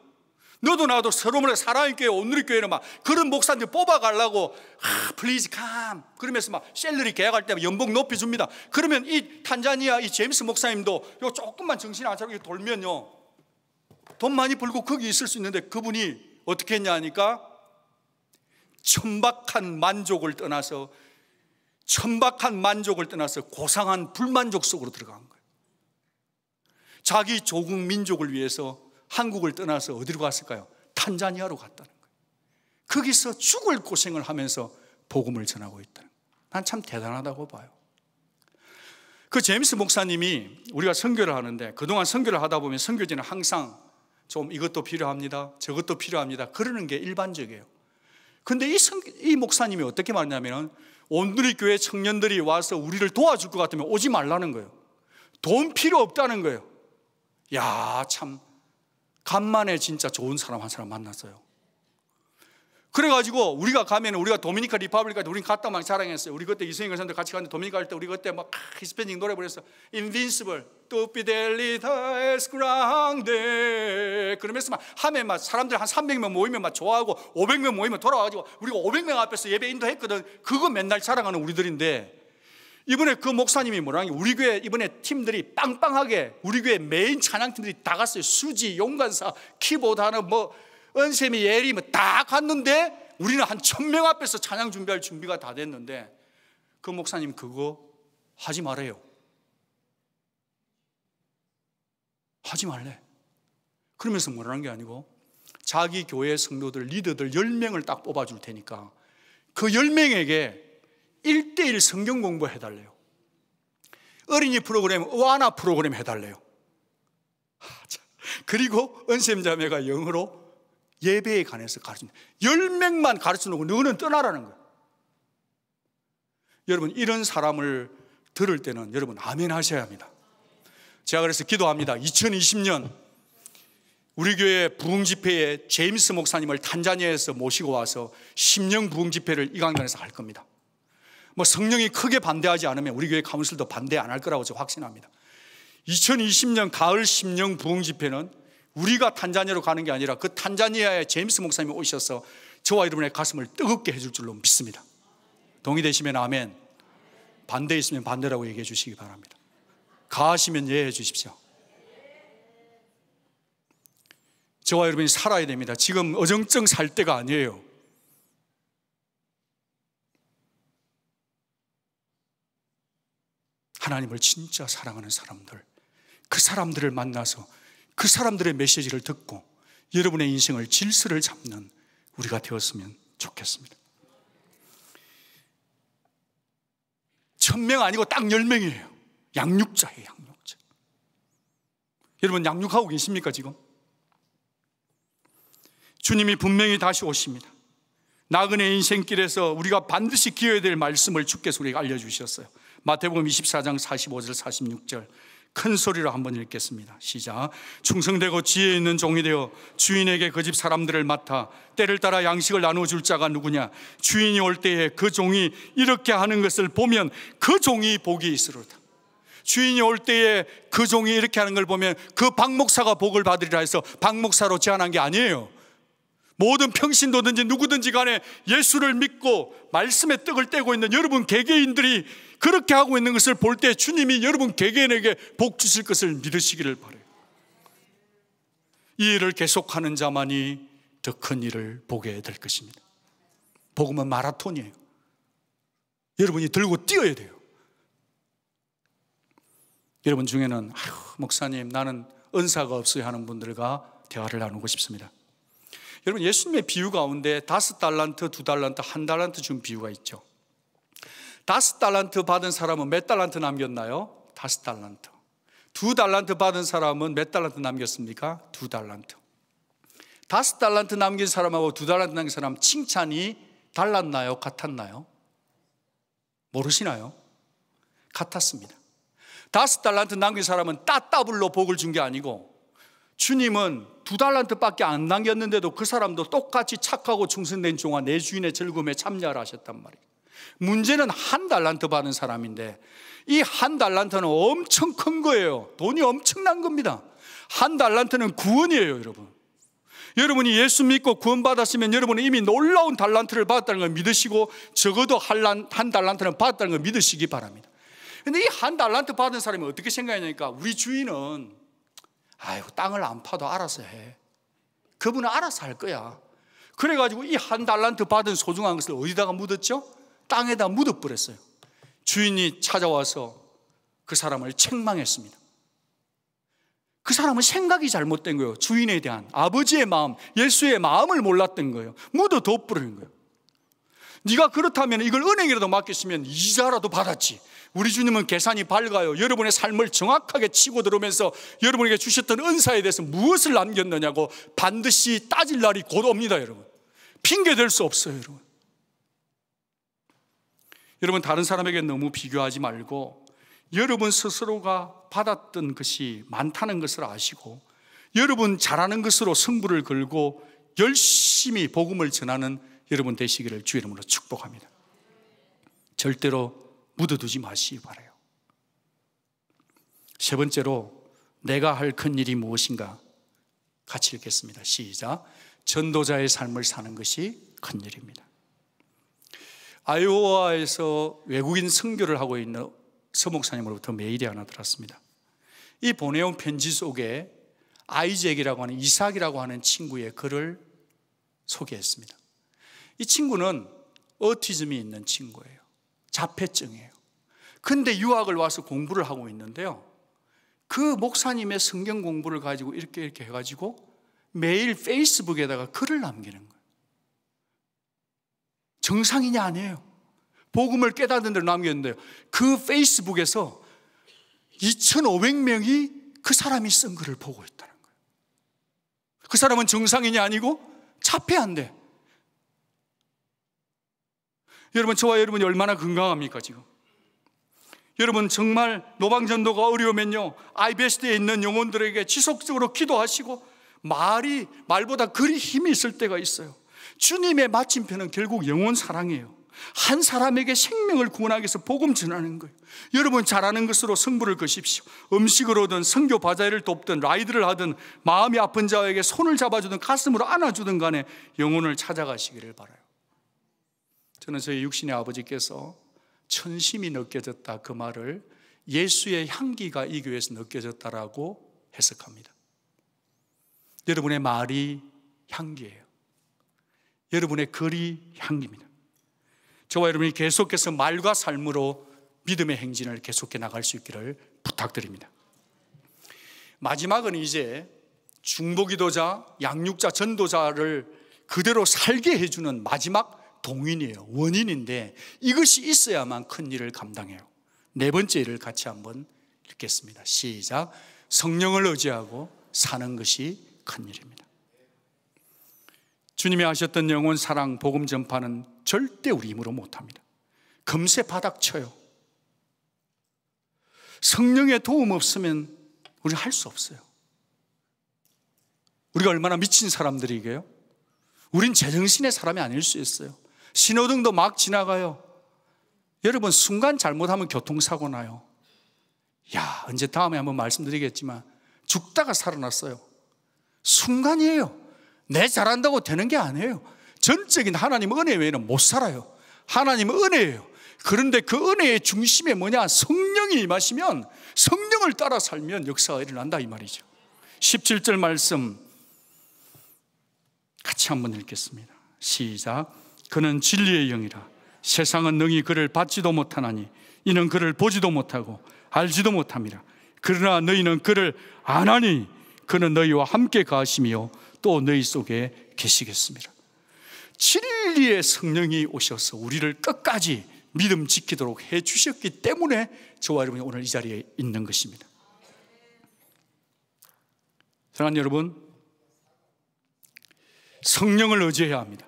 너도 나도 서로문에 살아있게 온누리교회는 막 그런 목사님들 뽑아가려고 플리즈 캄 그러면서 막 셀러리 계약할 때 연봉 높이 줍니다. 그러면 이 탄자니아 이 제임스 목사님도 요 조금만 정신 안 차리게 돌면요 돈 많이 벌고 거기 있을 수 있는데 그분이 어떻게 했냐 하니까 천박한 만족을 떠나서 고상한 불만족 속으로 들어간 거예요. 자기 조국 민족을 위해서 한국을 떠나서 어디로 갔을까요? 탄자니아로 갔다는 거예요. 거기서 죽을 고생을 하면서 복음을 전하고 있다는 거예요. 난 참 대단하다고 봐요. 그 제임스 목사님이 우리가 선교를 하는데 그동안 선교를 하다 보면 선교지는 항상 좀 이것도 필요합니다, 저것도 필요합니다 그러는 게 일반적이에요. 근데 이 목사님이 어떻게 말했냐면 온누리교회 청년들이 와서 우리를 도와줄 것 같으면 오지 말라는 거예요. 돈 필요 없다는 거예요. 야, 참 간만에 진짜 좋은 사람 한 사람 만났어요. 그래가지고 우리가 가면 우리가 도미니카 리퍼블릭 갈 때 우린 갔다 막 자랑했어요. 우리 그때 이승희 선생님들 같이 갔는데 도미니카 갈 때 우리 그때 막 히스패닉 노래 부르면서 Invincible, Tu fidelidad grande 그러면서 막 하면 막 사람들 한 300명 모이면 막 좋아하고 500명 모이면 돌아와가지고 우리가 500명 앞에서 예배 인도했거든. 그거 맨날 자랑하는 우리들인데 이번에 그 목사님이 뭐라는 게 우리 교회 이번에 팀들이 빵빵하게 우리 교회 메인 찬양팀들이 다 갔어요. 수지, 용관사, 키보드 하는 뭐 은샘이 예리 뭐 다 갔는데 우리는 한 1000명 앞에서 찬양 준비할 준비가 다 됐는데 그 목사님 그거 하지 말아요. 하지 말래. 그러면서 뭐라는 게 아니고 자기 교회 성도들 리더들 10명을 딱 뽑아줄 테니까 그 10명에게 1:1 성경 공부 해달래요. 어린이 프로그램, 의아나 프로그램 해달래요. 그리고 은샘자매가 영어로 예배에 관해서 가르칩니다. 10명만 가르쳐놓고 너는 떠나라는 거예요. 여러분 이런 사람을 들을 때는 여러분 아멘 하셔야 합니다. 제가 그래서 기도합니다. 2020년 우리 교회 부흥집회에 제임스 목사님을 탄자니아에서 모시고 와서 10년 부흥집회를 이 강단에서 할 겁니다. 뭐 성령이 크게 반대하지 않으면 우리 교회 카운슬도 반대 안 할 거라고 제가 확신합니다. 2020년 가을 10년 부흥집회는 우리가 탄자니아로 가는 게 아니라 그 탄자니아에 제임스 목사님이 오셔서 저와 여러분의 가슴을 뜨겁게 해줄 줄로 믿습니다. 동의되시면 아멘, 반대 있으면 반대라고 얘기해 주시기 바랍니다. 가하시면 예해 주십시오. 저와 여러분이 살아야 됩니다. 지금 어정쩡 살 때가 아니에요. 하나님을 진짜 사랑하는 사람들, 그 사람들을 만나서 그 사람들의 메시지를 듣고 여러분의 인생을 질서를 잡는 우리가 되었으면 좋겠습니다. 1000명 아니고 딱 10명이에요. 양육자예요, 양육자. 여러분 양육하고 계십니까 지금? 주님이 분명히 다시 오십니다. 나그네 인생길에서 우리가 반드시 기어야 될 말씀을 주께서 우리에게 알려주셨어요. 마태복음 24장 45절 46절 큰 소리로 한번 읽겠습니다. 시작. 충성되고 지혜 있는 종이 되어 주인에게 그 집 사람들을 맡아 때를 따라 양식을 나눠줄 자가 누구냐? 주인이 올 때에 그 종이 이렇게 하는 것을 보면 그 종이 복이 있으리로다. 주인이 올 때에 그 종이 이렇게 하는 걸 보면 그 박목사가 복을 받으리라 해서 박목사로 제안한 게 아니에요. 모든 평신도든지 누구든지 간에 예수를 믿고 말씀의 떡을 떼고 있는 여러분 개개인들이 그렇게 하고 있는 것을 볼 때 주님이 여러분 개개인에게 복 주실 것을 믿으시기를 바라요. 이 일을 계속하는 자만이 더 큰 일을 보게 될 것입니다. 복음은 마라톤이에요. 여러분이 들고 뛰어야 돼요. 여러분 중에는 목사님 나는 은사가 없어요 하는 분들과 대화를 나누고 싶습니다. 여러분 예수님의 비유 가운데 5달란트, 2달란트, 1달란트 준 비유가 있죠. 5달란트 받은 사람은 몇 달란트 남겼나요? 5달란트. 2달란트 받은 사람은 몇 달란트 남겼습니까? 2달란트. 5달란트 남긴 사람하고 2달란트 남긴 사람 칭찬이 달랐나요? 같았나요? 모르시나요? 같았습니다. 5달란트 남긴 사람은 따따블로 복을 준 게 아니고 주님은 2달란트밖에 안 남겼는데도 그 사람도 똑같이 착하고 충성된 종아 내 주인의 즐거움에 참여하라 하셨단 말이에요. 문제는 1달란트 받은 사람인데 이 1달란트는 엄청 큰 거예요. 돈이 엄청난 겁니다. 1달란트는 구원이에요, 여러분. 여러분이 예수 믿고 구원받았으면 여러분은 이미 놀라운 달란트를 받았다는 걸 믿으시고 적어도 1달란트는 받았다는 걸 믿으시기 바랍니다. 근데 이 1달란트 받은 사람이 어떻게 생각하냐니까 우리 주인은 아이고 땅을 안 파도 알아서 해. 그분은 알아서 할 거야. 그래가지고 이 1달란트 받은 소중한 것을 어디다가 묻었죠? 땅에다 묻어버렸어요. 주인이 찾아와서 그 사람을 책망했습니다. 그 사람은 생각이 잘못된 거예요. 주인에 대한 아버지의 마음, 예수의 마음을 몰랐던 거예요. 묻어둬버리는 거예요. 네가 그렇다면 이걸 은행이라도 맡겼으면 이자라도 받았지. 우리 주님은 계산이 밝아요. 여러분의 삶을 정확하게 치고 들어오면서 여러분에게 주셨던 은사에 대해서 무엇을 남겼느냐고 반드시 따질 날이 곧 옵니다, 여러분. 핑계댈 수 없어요, 여러분. 여러분 다른 사람에게 너무 비교하지 말고 여러분 스스로가 받았던 것이 많다는 것을 아시고 여러분 잘하는 것으로 승부를 걸고 열심히 복음을 전하는 여러분 되시기를 주의 이름으로 축복합니다. 절대로 묻어두지 마시기 바라요. 세 번째로 내가 할 큰 일이 무엇인가 같이 읽겠습니다. 시작. 전도자의 삶을 사는 것이 큰 일입니다. 아이오와에서 외국인 선교를 하고 있는 서 목사님으로부터 메일이 하나 들었습니다. 이 보내온 편지 속에 아이잭이라고 하는, 이삭이라고 하는 친구의 글을 소개했습니다. 이 친구는 오티즘이 있는 친구예요. 자폐증이에요. 근데 유학을 와서 공부를 하고 있는데요, 그 목사님의 성경 공부를 가지고 이렇게 해가지고 매일 페이스북에다가 글을 남기는 거예요. 정상인이 아니에요. 복음을 깨닫는 대로 남겼는데요, 그 페이스북에서 2,500명이 그 사람이 쓴 글을 보고 있다는 거예요. 그 사람은 정상인이 아니고 자폐한데, 여러분, 저와 여러분이 얼마나 건강합니까 지금? 여러분, 정말 노방전도가 어려우면요, IBSD에 있는 영혼들에게 지속적으로 기도하시고, 말보다 글이 힘이 있을 때가 있어요. 주님의 마침표는 결국 영혼 사랑이에요. 한 사람에게 생명을 구원하기 위해서 복음 전하는 거예요. 여러분, 잘하는 것으로 성부를 거십시오. 음식으로든 선교 바자회를 돕든 라이드를 하든 마음이 아픈 자에게 손을 잡아주든 가슴으로 안아주든 간에 영혼을 찾아가시기를 바라요. 저는 저희 육신의 아버지께서 천심이 느껴졌다, 그 말을 예수의 향기가 이 교회에서 느껴졌다라고 해석합니다. 여러분의 말이 향기예요. 여러분의 글이 향기입니다. 저와 여러분이 계속해서 말과 삶으로 믿음의 행진을 계속해 나갈 수 있기를 부탁드립니다. 마지막은 이제 중보기도자, 양육자, 전도자를 그대로 살게 해주는 마지막 동인이에요. 원인인데 이것이 있어야만 큰 일을 감당해요. 네 번째 일을 같이 한번 읽겠습니다. 시작. 성령을 의지하고 사는 것이 큰 일입니다. 주님이 하셨던 영혼 사랑, 복음 전파는 절대 우리 힘으로 못합니다. 금세 바닥쳐요. 성령의 도움 없으면 우리는 할 수 없어요. 우리가 얼마나 미친 사람들이게요? 우린 제정신의 사람이 아닐 수 있어요. 신호등도 막 지나가요. 여러분, 순간 잘못하면 교통사고 나요. 언제 다음에 한번 말씀드리겠지만 죽다가 살아났어요. 순간이에요. 내 잘한다고 되는 게 아니에요. 전적인 하나님 은혜 외에는 못 살아요. 하나님 은혜예요. 그런데 그 은혜의 중심에 뭐냐? 성령이 임하시면, 성령을 따라 살면 역사가 일어난다, 이 말이죠. 17절 말씀 같이 한번 읽겠습니다. 시작. 그는 진리의 영이라. 세상은 능히 그를 받지도 못하나니 이는 그를 보지도 못하고 알지도 못함이라. 그러나 너희는 그를 아나니 그는 너희와 함께 가시며 또 너희 속에 계시겠습니다. 진리의 성령이 오셔서 우리를 끝까지 믿음 지키도록 해 주셨기 때문에 저와 여러분이 오늘 이 자리에 있는 것입니다. 사랑하는 여러분, 성령을 의지해야 합니다.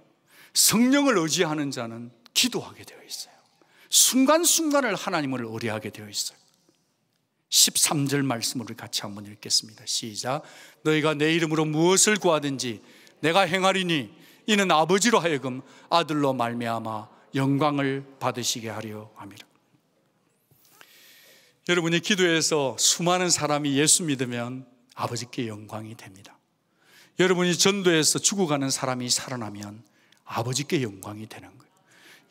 성령을 의지하는 자는 기도하게 되어 있어요. 순간순간을 하나님을 의뢰하게 되어 있어요. 13절 말씀을 같이 한번 읽겠습니다. 시작. 너희가 내 이름으로 무엇을 구하든지 내가 행하리니 이는 아버지로 하여금 아들로 말미암아 영광을 받으시게 하려 함이라. 여러분이 기도해서 수많은 사람이 예수 믿으면 아버지께 영광이 됩니다. 여러분이 전도해서 죽어가는 사람이 살아나면 아버지께 영광이 되는 거예요.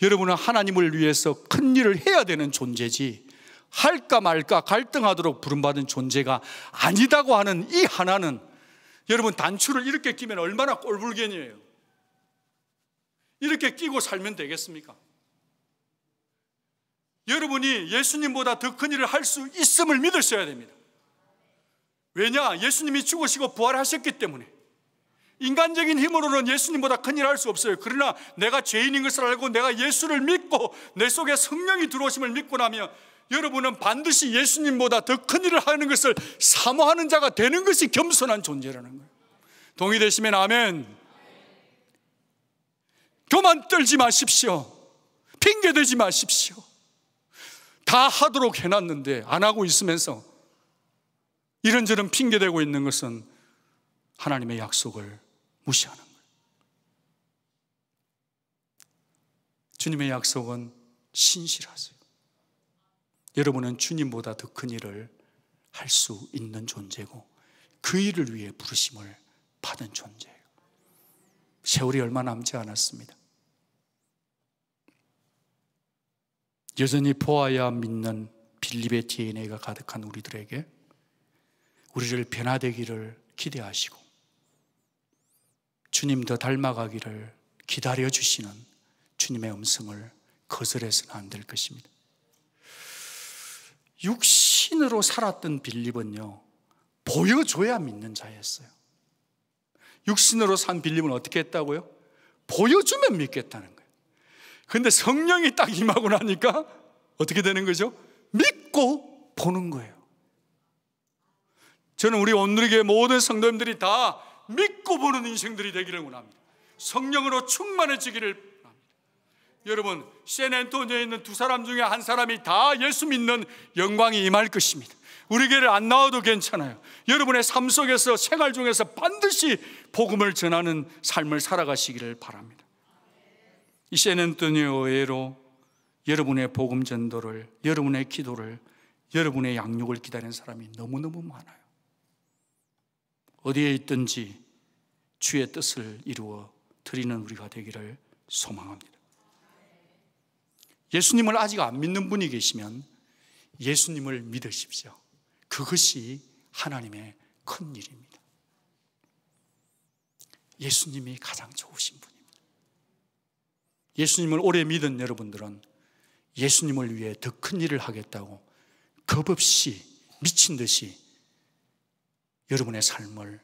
여러분은 하나님을 위해서 큰 일을 해야 되는 존재지, 할까 말까 갈등하도록 부름받은 존재가 아니다고 하는 이 하나는, 여러분 단추를 이렇게 끼면 얼마나 꼴불견이에요. 이렇게 끼고 살면 되겠습니까? 여러분이 예수님보다 더 큰 일을 할 수 있음을 믿으셔야 됩니다. 왜냐? 예수님이 죽으시고 부활하셨기 때문에. 인간적인 힘으로는 예수님보다 큰 일을 할 수 없어요. 그러나 내가 죄인인 것을 알고 내가 예수를 믿고 내 속에 성령이 들어오심을 믿고 나면 여러분은 반드시 예수님보다 더 큰 일을 하는 것을 사모하는 자가 되는 것이 겸손한 존재라는 거예요. 동의되시면 아멘. 교만 떨지 마십시오. 핑계대지 마십시오. 다 하도록 해놨는데 안 하고 있으면서 이런저런 핑계대고 있는 것은 하나님의 약속을 무시하는 거예요. 주님의 약속은 신실하세요. 여러분은 주님보다 더 큰 일을 할 수 있는 존재고 그 일을 위해 부르심을 받은 존재예요. 세월이 얼마 남지 않았습니다. 여전히 보아야 믿는 빌립의 DNA가 가득한 우리들에게 우리를 변화되기를 기대하시고 주님 더 닮아가기를 기다려주시는 주님의 음성을 거절해서는 안 될 것입니다. 육신으로 살았던 빌립은요, 보여줘야 믿는 자였어요. 육신으로 산 빌립은 어떻게 했다고요? 보여주면 믿겠다는 거예요. 그런데 성령이 딱 임하고 나니까 어떻게 되는 거죠? 믿고 보는 거예요. 저는 우리 온누리교회 모든 성도님들이 다 믿고 보는 인생들이 되기를 원합니다. 성령으로 충만해지기를 바랍니다. 여러분, 샌앤토니오에 있는 두 사람 중에 한 사람이 다 예수 믿는 영광이 임할 것입니다. 우리 교회를 안 나와도 괜찮아요. 여러분의 삶 속에서, 생활 중에서 반드시 복음을 전하는 삶을 살아가시기를 바랍니다. 이 샌앤토니오로 여러분의 복음 전도를, 여러분의 기도를, 여러분의 양육을 기다리는 사람이 너무너무 많아요. 어디에 있든지 주의 뜻을 이루어 드리는 우리가 되기를 소망합니다. 예수님을 아직 안 믿는 분이 계시면 예수님을 믿으십시오. 그것이 하나님의 큰 일입니다. 예수님이 가장 좋으신 분입니다. 예수님을 오래 믿은 여러분들은 예수님을 위해 더 큰 일을 하겠다고 겁없이 미친 듯이 여러분의 삶을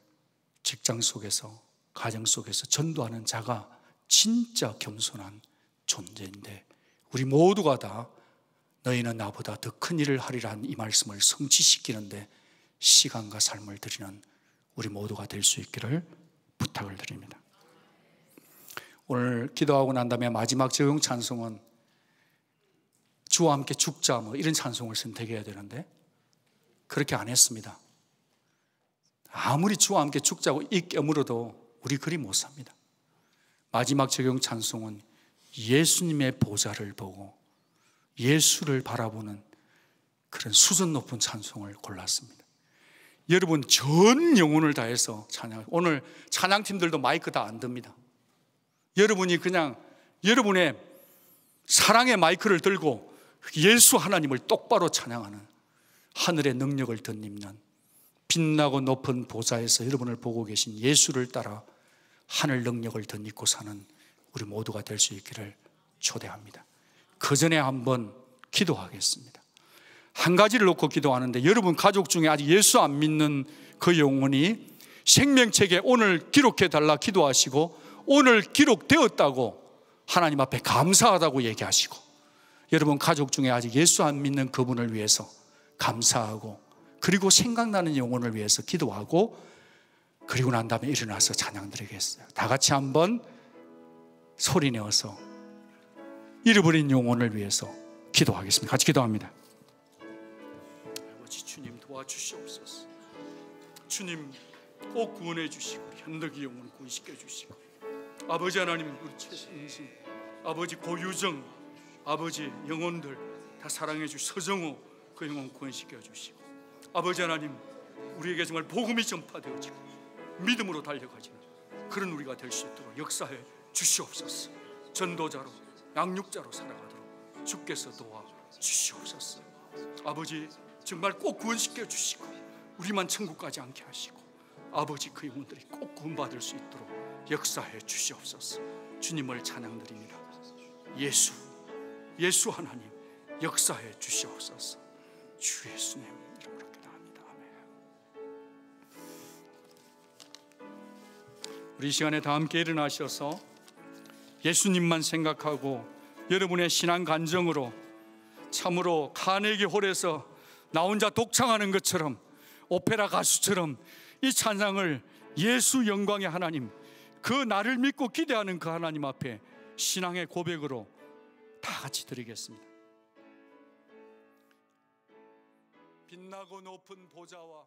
직장 속에서, 가정 속에서 전도하는 자가 진짜 겸손한 존재인데, 우리 모두가 다 너희는 나보다 더 큰 일을 하리라는 이 말씀을 성취시키는데 시간과 삶을 드리는 우리 모두가 될 수 있기를 부탁을 드립니다. 오늘 기도하고 난 다음에 마지막 적용 찬송은 주와 함께 죽자 뭐 이런 찬송을 선택해야 되는데 그렇게 안 했습니다. 아무리 주와 함께 죽자고 이 깨물어도 우리 그리 못 삽니다. 마지막 적용 찬송은 예수님의 보좌를 보고 예수를 바라보는 그런 수준 높은 찬송을 골랐습니다. 여러분 전 영혼을 다해서 찬양. 오늘 찬양팀들도 마이크 다 안 듭니다. 여러분이 그냥 여러분의 사랑의 마이크를 들고 예수 하나님을 똑바로 찬양하는, 하늘의 능력을 덧입는 빛나고 높은 보좌에서 여러분을 보고 계신 예수를 따라 하늘 능력을 덧입고 사는 우리 모두가 될 수 있기를 초대합니다. 그 전에 한번 기도하겠습니다. 한 가지를 놓고 기도하는데, 여러분 가족 중에 아직 예수 안 믿는 그 영혼이 생명책에 오늘 기록해 달라 기도하시고, 오늘 기록되었다고 하나님 앞에 감사하다고 얘기하시고, 여러분 가족 중에 아직 예수 안 믿는 그분을 위해서 감사하고, 그리고 생각나는 영혼을 위해서 기도하고, 그리고 난 다음에 일어나서 찬양 드리겠어요. 다 같이 한번 소리 내어서 잃어버린 영혼을 위해서 기도하겠습니다. 같이 기도합니다. 아버지 주님 도와주시옵소서. 주님 꼭 구원해 주시고 현덕이 영혼 구원시켜 주시고, 아버지 하나님 우리 최승신 아버지 고유정 아버지 영혼들 다 사랑해 주시고, 서정호 그 영혼 구원시켜 주시고, 아버지 하나님 우리에게 정말 복음이 전파되어지고 믿음으로 달려가지는 그런 우리가 될 수 있도록 역사해 주시옵소서. 전도자로 양육자로 살아가도록 주께서 도와주시옵소서. 아버지 정말 꼭 구원시켜 주시고 우리만 천국 가지 않게 하시고, 아버지 그 영혼들이 꼭 구원받을 수 있도록 역사해 주시옵소서. 주님을 찬양드립니다. 예수 하나님 역사해 주시옵소서. 주 예수님 이름으로 기도합니다. 아멘. 우리 시간에 다 함께 일어나셔서 예수님만 생각하고 여러분의 신앙 간정으로 참으로 카네기 홀에서 나 혼자 독창하는 것처럼, 오페라 가수처럼 이 찬양을 예수 영광의 하나님, 그 나를 믿고 기대하는 그 하나님 앞에 신앙의 고백으로 다 같이 드리겠습니다. 빛나고 높은 보좌와